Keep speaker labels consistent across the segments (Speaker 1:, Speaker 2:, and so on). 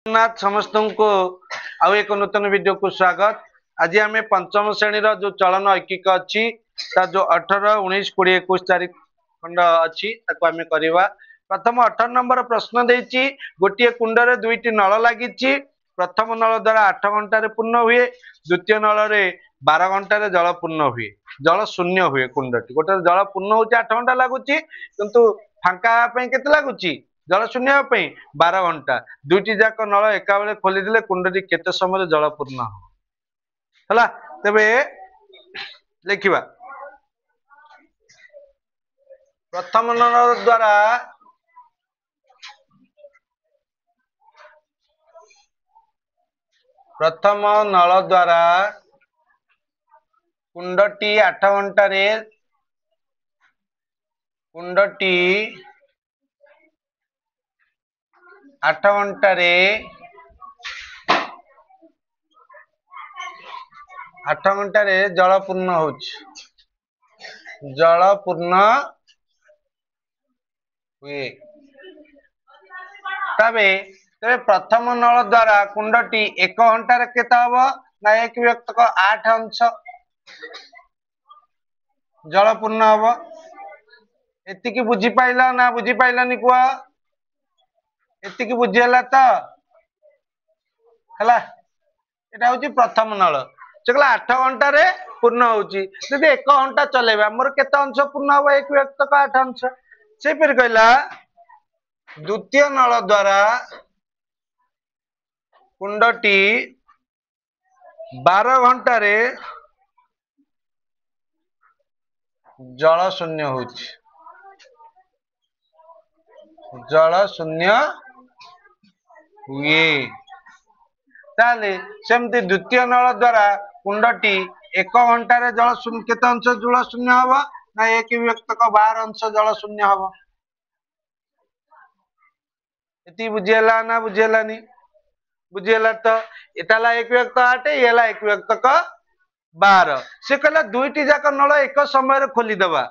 Speaker 1: जगन्नाथ समस्त को आउ एक नूतन वीडियो को स्वागत। आज आम पंचम श्रेणी जो चलन ऐकिक अच्छी जो 18, 19, 20, 21 तारीख खंड अच्छी आम करवा। प्रथम 18 नंबर प्रश्न देती गोटे कुंडरे दुईटी नल लगी। प्रथम नल द्वारा 8 घंटे पूर्ण हुए, द्वितीय नल 12 घंटे जल पूर्ण हुए, जल शून्य हुए। कुंडटी गोटे जल पूर्ण हो 8 घंटा लगुच किंतु फांका के लगुच जल शून्य 12 घंटा। दुईटी जाक नल एका बेले खोलीदे कुंडटी केते समय जल पूर्ण होला। तेबे लिखिबा प्रथम नल द्वारा कुंडटी 8 घंटे कुंडटी 8 घंटे 8 घंटे जल पूर्ण हो जल पूर्ण हुए। तबे प्रथम नल द्वारा कुंडटी 1 घंटे केते हबो ना 1 व्यक्त 8 अंश जल पूर्ण हबो। एतिकी बुझी पाइला ना बुझी पाइलानी कुआ? एतिकी बुझी हला तो हला। एटा होची प्रथम नल से कहला 8 घंटे पूर्ण होची। यदि 1 घंटा चलेबा मोर केते अंश पूर्ण हबो 1 व्यक्त 8 अंश। से फिर कहला द्वितीय नल द्वारा कुंडटी 12 घंटे जल शून्य होची, जल शून्य हुए। ताले सेमती द्वितीय नल द्वारा कुंडटी 1 घंटे जल शून्य केते अंश जल शून्य हबो ना 1 व्यक्त 12 अंश जल शून्य हबो। एति बुझियला ना बुझियलानी? बुझियला तो एटाला 1 व्यक्त 8 येला 1 व्यक्त 12। से कहला दुईटी जाक नल एक समय खोली दबा।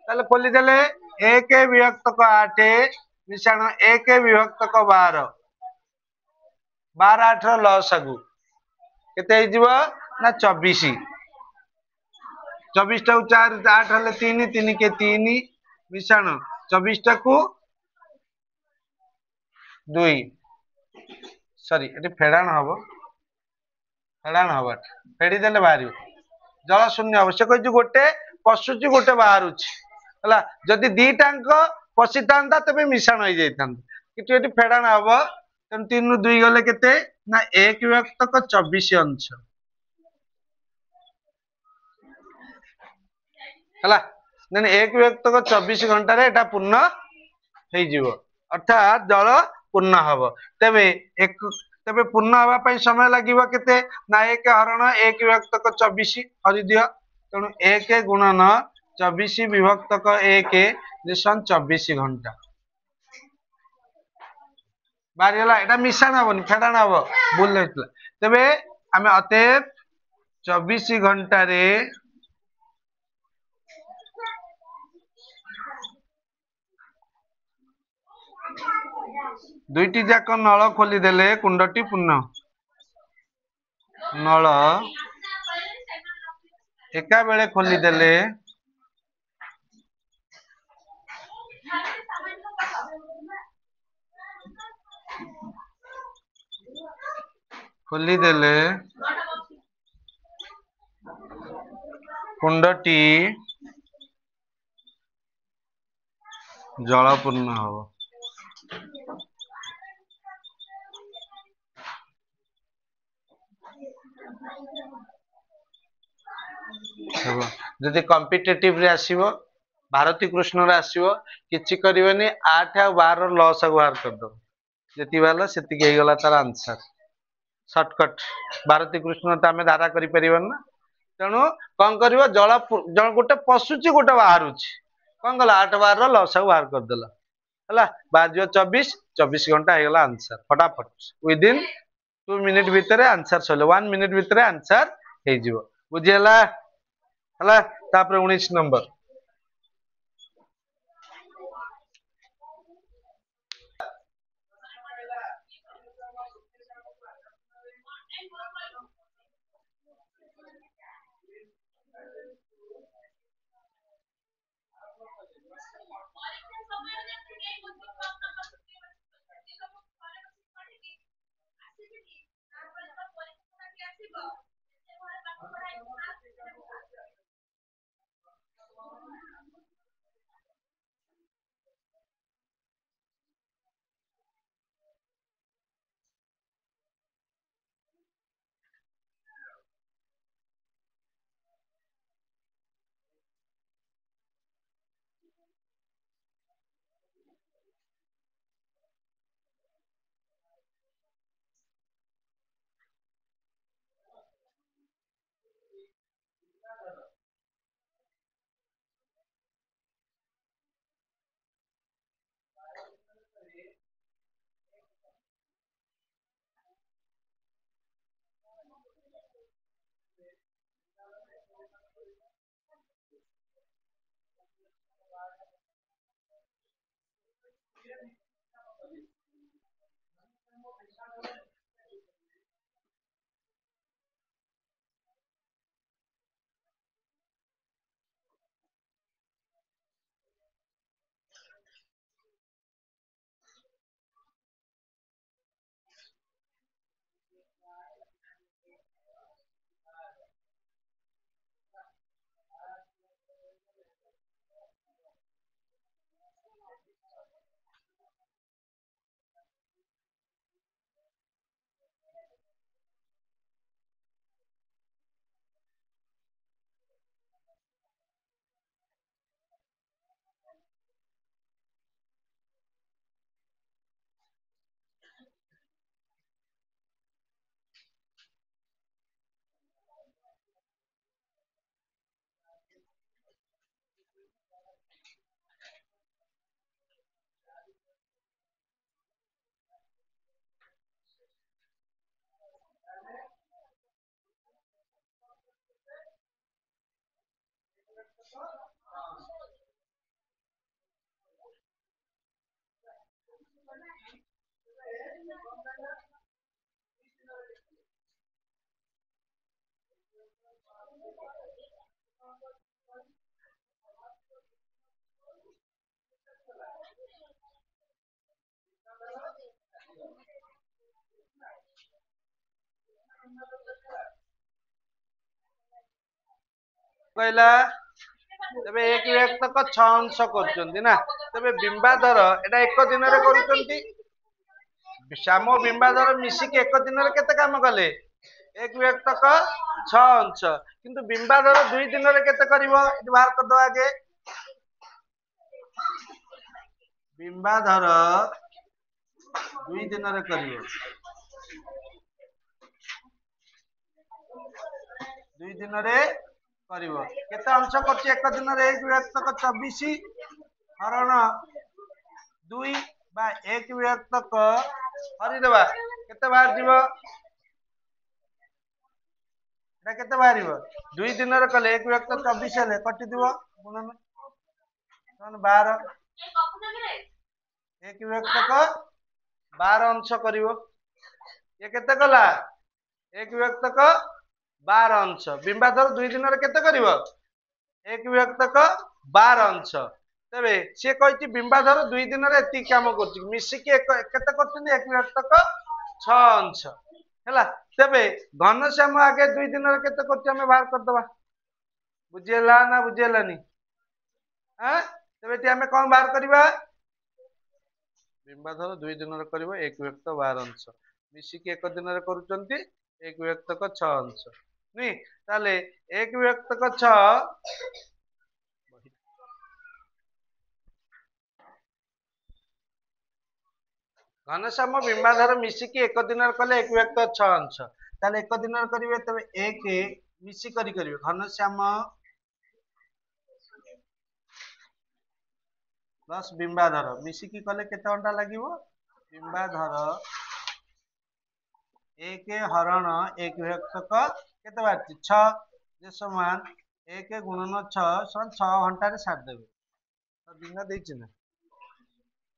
Speaker 1: ताले खोली देले 1 विभक्त 8 मिश्रण 1 विभक्त 12, 12 8 रो लसागु केते हो जिवो ना 24। 24 टा 4 8 हले 3 3 के 3 मिश्रण 24 टा को 2 सॉरी एटी फेडाण हबो, फेडाण हबो फेडी देले बाहरी जल शून्य हबो। से कहै गोटे पशुची गोटे बाहरुची हला। जदि दीटांक पशितांता तबे मिश्रण हो जाइतांता किंतु एटी फेडाण हबो। तन 3 रु 2 गले केते ना 1 व्यक्त 24 अंश हला। नने 1 व्यक्त 24 घंटा रे एटा पूर्ण हे जीवो अर्थात जल पूर्ण हबो। तबे पूर्ण हवा पई समय लागिबो केते ना 1 हरण 1 व्यक्त 24 हरि दियो। तेणु 1 गुणन 24 विभक्त 1 निशन 24 घंटा बारी हला। एटा मिश्रण हबोनी फेडाण हबो भूल हेतला। तबे हमें अतएव 24 घंटा रे दुईटी जाक नल खोली देले कुंडटी पूर्ण। नल एका बेले खोली देले कुंडटी जल पूर्ण हबो। जदि कॉम्पिटिटिव रे आसीबो भारती कृष्ण रे आसीबो किछि करबेनी 8 आ 12 लॉस बाहर कर दो। जेति वाला सेति के गला तार आंसर शॉर्टकट। भारती कृष्ण त हमें धारा करि परिबन ना। तेणु कौन करिवो जल जल गोटे पशुची गोटे बाहरुची कौन गला 8 12 लॉस बाहर कर देला हला। बाद जो 24 24 घंटा हे गला आंसर फटाफट विद इन 2 मिनिट भीतर आंसर सले 1 मिनिट भीतर आंसर हे जिवो। बुझियला हला। तापर 19 नंबर कहला तेबे एक विभक्तक 6 अंश करछंती ना तेबे बिंबाधर एटा एक दिन रे करूछंती श्याम बिंबाधर मिसिक एक दिन रे केते काम कले एक विभक्तक 6 अंश किंतु बिंबाधर 2 दिन रे केते करबो इति बाहर कर दो आगे बिंबाधर 2 दिन रे करबो 2 दिन रे करबो केते अंश करछि एक दिन रे एक विभक्तक 24 हरण 2 बा एक विभक्तक हरि देबा केते बाहर जीवो एटा केते बाहरिबो 2 दिन रे कले एक विभक्तक 24 हेले कटि दिबो गुणन 12 एक विभक्तक 12 अंश करिवो ये केते कला एक विभक्तक 12 अंश बिंबाधर 2 दिन रे केते करिवो एक विभक्तक 12 अंश तबे से कहछि बिंबाधर 2 दिन रे एति काम करछि मिसिक एक केते करछन एक विभक्तक 6 अंश हैला तबे घनश्याम आगे 2 दिन रे केते करछि हमें बाहर कर दबा बुझियला ना बुझियलानी हां तबे ती हमें कोन बाहर करबा बिंबाधर 2 दिन रे करबो एक विभक्त 12 अंश मिसिक एक दिन रे करूचंती एक विभक्तक 6 अंश नी ताले एक विभक्तक 6 घनश्याम बिंबाधर मिसिक एक दिन रे कले एक विभक्त 6 अंश ताले एक दिन रे करिवे तबे एक मिसी करिवे घनश्याम प्लस बिंबाधर मिसिकी कले केते घंटा लागिवो बिंबाधर एक हरण एक विभक्तक केते बाची 6 जे समान 1 गुणन 6 समान 6 घंटा रे साथ देबे तो दिन देछि ना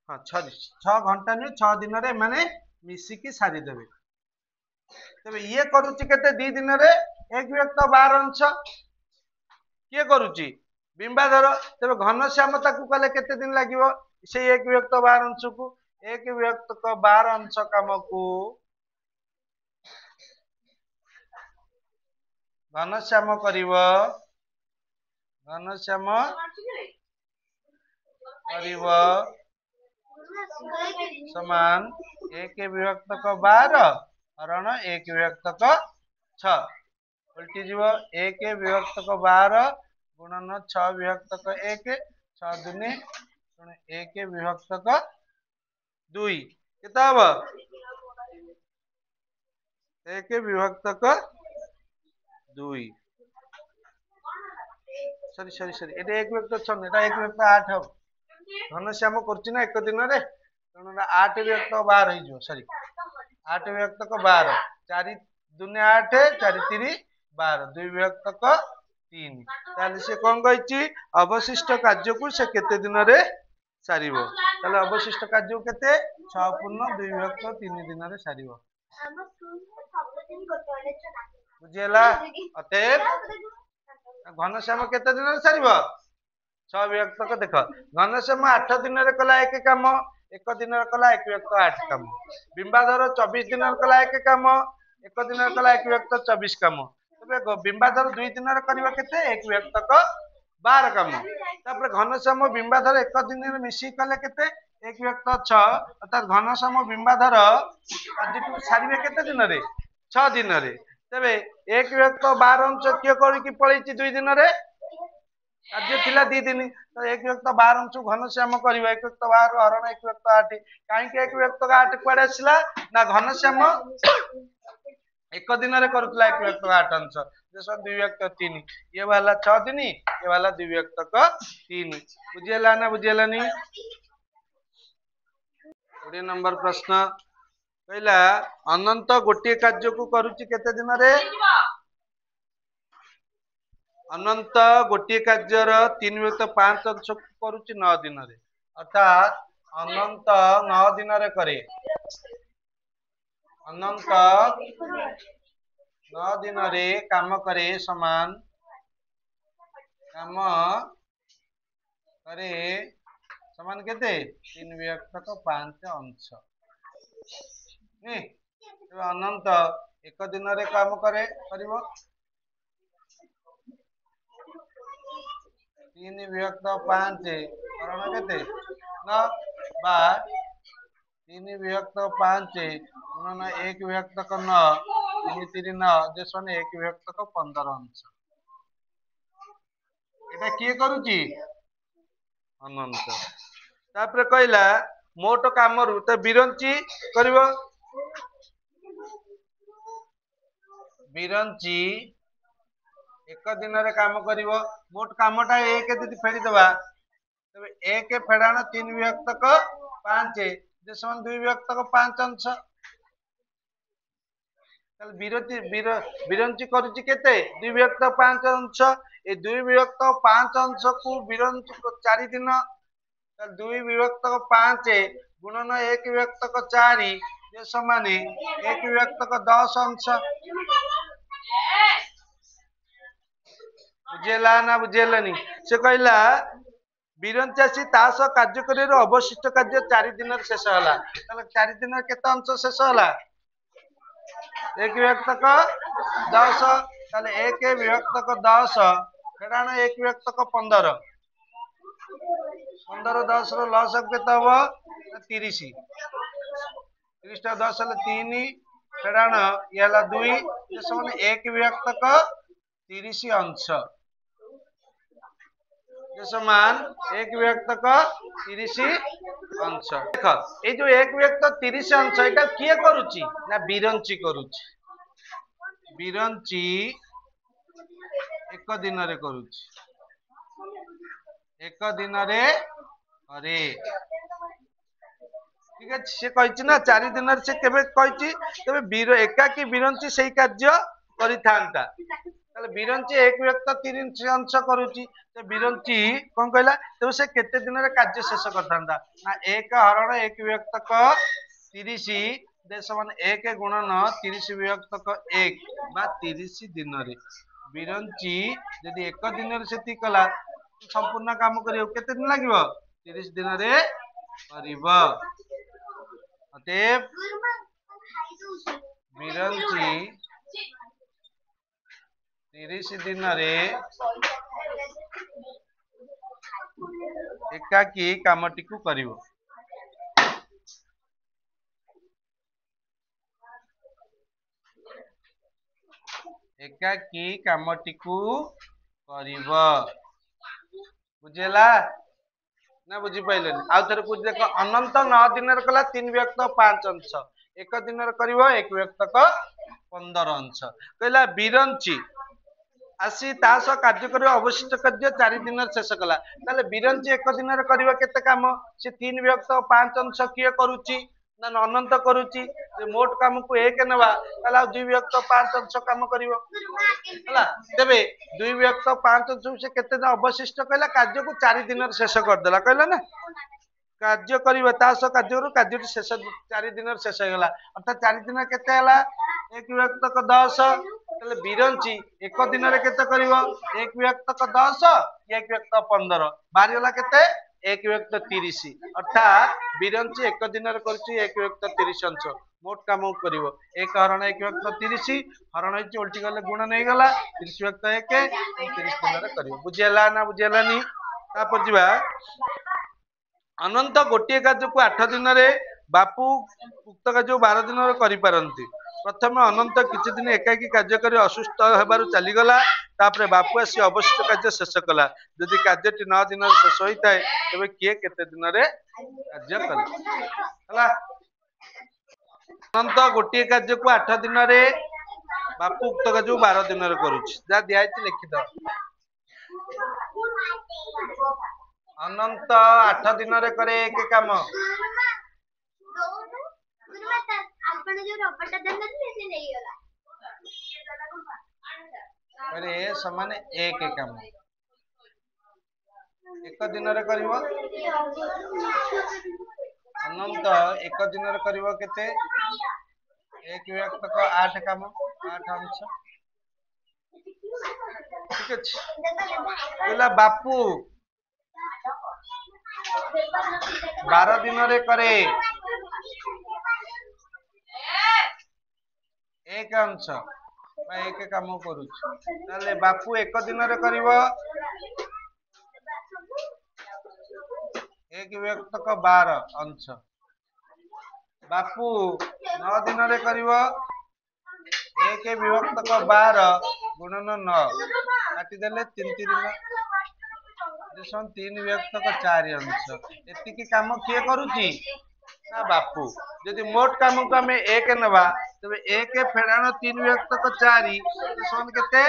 Speaker 1: हां 6 घंटा नु 6 दिन रे माने मिसिकी सारी देबे तबे ये करूची केते 2 दिन रे एक विभक्त 12 अंश किए करूची बिंबाधर तबे घनश्याम ताकू कले केते दिन लागिवो से एक विभक्त 12 अंश को एक विभक्त को 12 अंश काम को घनश्याम करिवो घनश्याम करिवो समान एक विभक्त को 12 हरण एक विभक्त को 6 उल्टी जीवो एक विभक्त को 12 गुणन 6 विभक्त को 1 6 दुने एक विभक्त को 2 केता हबो एक विभक्त को 2 सॉरी सॉरी सॉरी एटा एक विभक्त 6 एटा एक विभक्त 8 हो घनश्याम करछि ना एक दिन रे तनो 8 विभक्त 12 हो जो सॉरी 8 विभक्त को 12 4 दुने 8 4 3 12 2 विभक्त को 3 ताले से कोन कहछि अवशिष्ट कार्य को से केते दिन रे सारिबो ताले अवशिष्ट कार्य केते 6 पूर्ण 2 विभक्त 3 दिन रे सारिबो बुझियला अतएव घनश्याम केते दिन रे सारिबो 6 विभक्त को देखो घनश्याम 8 दिन रे कला एक काम एक दिन रे कला एक विभक्त 8 काम बिंबाधर 24 दिन रे कला एक काम एक दिन रे कला एक विभक्त 24 काम तबे बिंबाधर 2 दिन रे करबा केते एक विभक्त को 12 काम तापर घनश्याम बिंबाधर एक दिन रे मिसी कले केते एक विभक्त 6 अर्थात घनश्याम बिंबाधर कार्य को सारिबे केते दिन रे 6 दिन रे तबे एक विभक्त 12 अंश कियो करी की पळैछि 2 दिन रे कार्य थिला 2 दिन तो एक विभक्त 12 अंश घनश्याम करबा एक विभक्त 12 हरण एक विभक्त 8 काहे के एक विभक्त 8 कुआडे आसिला ना घनश्याम एक दिन रे करथला एक विभक्त 8 अंश जैसे 2 विभक्त 3 ये वाला 6 दिन ये वाला 2 विभक्त का 3 बुझियला ना बुझियलानी 20 नंबर प्रश्न कहला अनंत गोटे कार्य को करूची केते दिन रे अनंत गोटे कार्यर 3 विभक्त 5 अंश करुच्ची 9 दिन रे अर्थात अनंत 9 दिन रे करे अनंत 9 दिन रे काम करे समान काम करे समान केते 3 विभक्त 5 अंश नहीं अनंत एक दिन रे काम करे करिवो 3 विभक्त 5 करण केते न बा 3 विभक्त 5 गुणन 1 विभक्त 9 3 3 9 जेसन 1 विभक्त 15 अंश एटा किए करूची अनंत तापर कहला मोट कामरू तो बिरंची करिवो बिरंची एक दिन रे काम करिवो मोट कामटा एक यदि फेडी दबा तबे एक फेडाण 3 विभक्त 5 जे समान 2 विभक्त 5 अंश ताल बिरंची बिरंची करूची केते 2 विभक्त 5 अंश ए 2 विभक्त 5 अंश को बिरंची 4 दिन ताल 2 विभक्त 5 गुणन 1 विभक्त 4 जे समान 1 विभक्त 10 अंश बुझेला ना बुझेलानी से कहला बिरंचासी तास कार्य कर अवशिष्ट कार्य 4 दिन शेष होला ताले 4 दिन केते अंश शेष होला 1 विभक्त 10 ताले 1 विभक्त 10 फेडाण 1 विभक्त 15 15 10 रो लॉस केते हबो 30 30 टा 10 ले 3 फेडाण याला 2 जे समान 1 विभक्त 30 अंश समान 1 विभक्त 30 अंश देख ए जो 1 विभक्त 30 अंश एटा किए करूची ना बिरंची करूची बिरंची एक दिन रे करूची एक दिन रे अरे ठीक है से कहिछि ना 4 दिन रे से केबे कहिछि तबे बीर एकाकी बिरंची सेही कार्य करिथांता ताले बिरंची 1 विभक्त 30 अंश करूची तो बिरंची कोन कहला तो से केते दिन रे कार्य शेष करथांता ना 1 हरण 1 विभक्त 30 दे समान 1 गुणन 30 विभक्त 1 बा 30 दिन रे बिरंची यदि एक दिन रे सेति कला संपूर्ण काम करियो केते दिन लागिवो 30 दिन रे करिवो अतएव बिरंची 30 दिन रे एकाकी कामटी को करिवो एकाकी कामटी को करिवो बुझेला ना बुझी पाइलेनी आ थरे पूछ देखो अनंत 9 दिन रे कला 3 विभक्त 5 अंश एक दिन रे करिवो 1 विभक्त 15 अंश कहला बिरंची आसी तास कार्य कर अवशिष्ट कार्य 4 दिन शेष कला ताले बिरंची एक दिन रे करिवो केते काम से 3 विभक्त 5 अंश किए करूची ना अनंत करूची मोट काम को एक नेबा ताला 2 विभक्त 5 अंश काम करिवो हला तबे 2 विभक्त 5 अंश से केते दिन अवशिष्ट कहला कार्य को 4 दिन रे शेष कर देला कहला ना कार्य करिवो तास कार्य शेष 4 दिन रे शेष होला अर्थात 4 दिन केते हला 1 विभक्त 10 तले बिरंची एक दिन रे केते करिवो 1 विभक्त 10 1 विभक्त 15 बारी होला केते 1 विभक्त 30 अर्थात बिरंची एक दिन रे करछि 1 विभक्त 30 अंश मोट काम करिवो 1 हरण 1 विभक्त 30 हरण होछि उल्टी गले गुण नै गला 30 विभक्त 1 30 दिन रे करिवो बुझेला ना बुझेलानी तापर जिबा अनंत गोटे कार्य को 8 दिन रे बापू उक्त कार्य 12 दिन रे करि पारंती प्रथम अनंत किछि दिन एकाकी कार्य करी असुस्थ हेबारु चली गला तापरे बापू आसी अवशिष्ट कार्य शेष कला यदि कार्यटी 9 दिन शेष होइताय तबे किए केते दिन रे कार्य कला हला अनंत गोटे कार्य को 8 दिन रे बापू उक्त कार्य 12 दिन रे करूछि जा दियाइछि लिखि द अनंत 8 दिन रे करे एक काम
Speaker 2: ଆପଣ ଯୋଉ ରବରଟା ଦେଲେ ସେ ନେଇଗଲା
Speaker 1: कहले ए समान एक काम एक दिन रे करिवो अनंत एक दिन रे करिवो केते एक व्यक्त को 8 काम 8 अंश ठीक अछि कहला बापू 12 दिन रे करे एक अंश एक काम करुले बापू एक दिन रे करिवो एक व्यक्त को 12 अंश बापू 9 दिन रे करिवो एक विभक्त को 12 गुणन 9 काटी देले 3 3 3 विभक्त को 4 अंश एतिकी काम किए करूची ना बापू यदि मोट काम को हमें एक नवा तबे एक फेड़ाण 3 विभक्त को 4 सन केते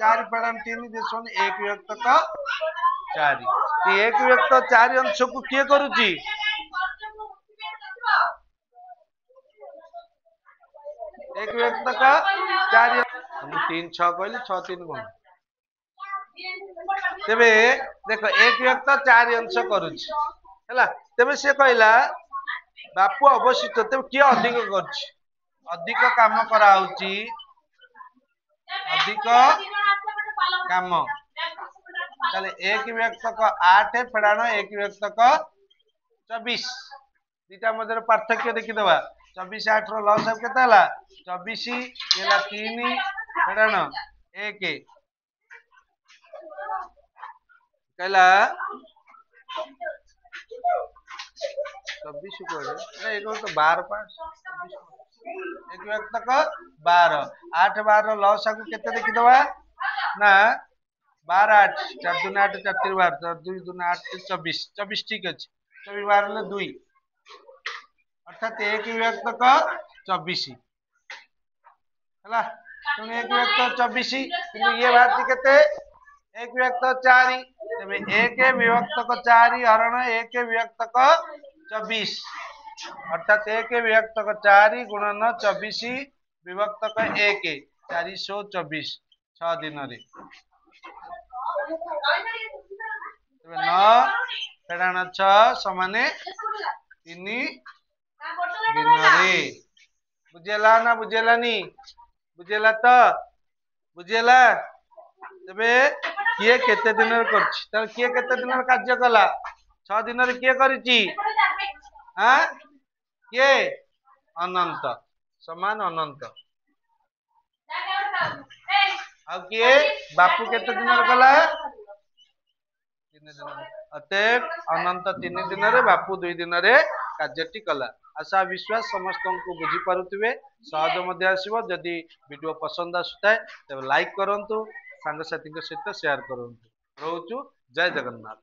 Speaker 1: 4 फेड़ाण 3 दिसन एक विभक्त को 4 एक विभक्त 4 अंश को किए करूची एक व्यक्त का 4 3 6 कहली 6 3 गुण तेबे देखो एक व्यक्त 4 अंश करूची हैला तेबे से कहला बापू अवशिष्ट तेबे किए अधिक करछि अधिक काम करा होची अधिक काम ताले एक व्यक्त का 8 फेड़ाण एक व्यक्त का 24 दीटा मध्य पार्थक्य देखि दबा 24 8 रो लॉस केते हला 24 एला 3 फेड़ाण 1 कहला 24 को अरे एगो तो 12 पास एक व्यक्त का 12 8 12 लॉस को केते देखि दबा ना 12 8 4 2 8 4 3 12 2 2 8 24 24 ठीक अछि 24 12 ले 2 अर्थात एक व्यक्त का 24 हला तुम एक व्यक्त 24 किंतु ये बात केते एक व्यक्त 4 तबे एक विभक्त को 4 हरण एक व्यक्त को 24 अर्थात एक व्यक्त को 4 गुणन 24 विभक्त को 1 424 6 दिन रे तबे 9 फेड़ाण 6 समाने 3 दिन रे बुझेला ना बुझेलानी बुझेला तो बुझेला तबे किए केते दिन रे करछि त किए केते दिन रे कार्य कला 6 दिन रे किए करिछि हां किए अनंत समान अनंत आ किए बापू केते दिन रे कला 3 दिन अतएव अनंत 3 दिन रे बापू 2 दिन रे कार्यटी कला आशा विश्वास समस्त को बुझी पारुथिबे सहज मध्य आसीबो जदि वीडियो पसंद आसुताय तबे लाइक करंतु सांग साथी के सहित शेयर करंतु रहउचु जय जगन्नाथ।